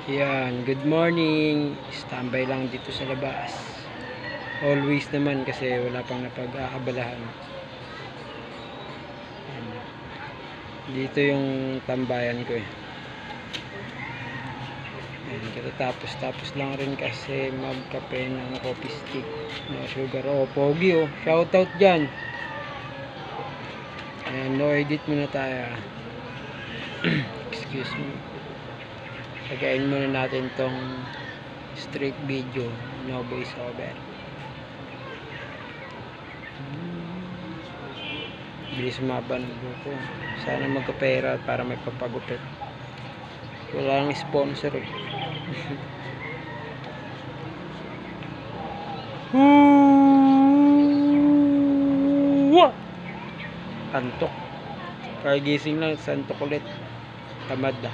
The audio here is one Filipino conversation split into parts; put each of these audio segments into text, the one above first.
Yan, good morning. Standby lang dito sa labas. Always naman kasi wala pang napag-aabalahan. Yan. Dito yung tambayan ko eh. Yan, katatapos lang rin kasi magkape ng coffee stick na sugar. Oh, pogi oh. Shoutout dyan. Ayan, no edit muna tayo. Excuse me. Lagayin muna natin tong straight video, no voice over. Bilis sumaba ng buko. Sana magkapera para may papagupit. Wala nang sponsor eh. Antok. Kagising lang, santok ulit. Tamad na.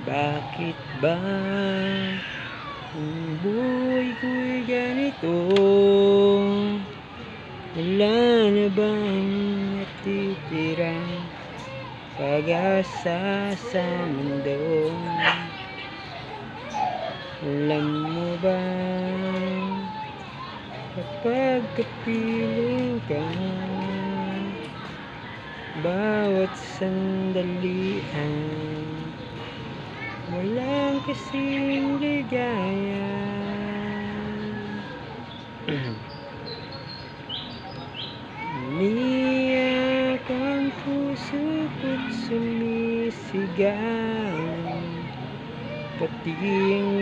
Bakit ba ang buhay ko'y ganito? Wala na bang natitirang pag-asa sa mundo? Alam mo ba kapag kapiling ka, bawat sandalian walang kasing ligaya. Umiyak ang puso ko't sumisigaw, pati ang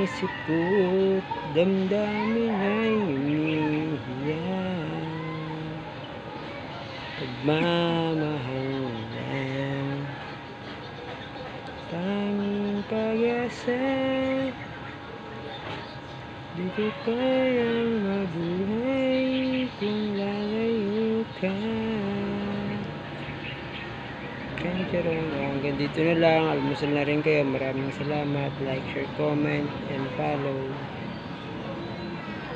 isip ko't damdamin ay umiiyak. Pagmamahal lang tanging pag-asa, di ko kayang mabuhay kung lalayo ka. Hanggang dito na lang. Almusal na rin kayo. Maraming salamat. Like, share, comment, and follow.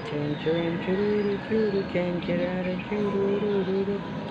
Chururu, chururu, chururu, chururu, chururu, chururu.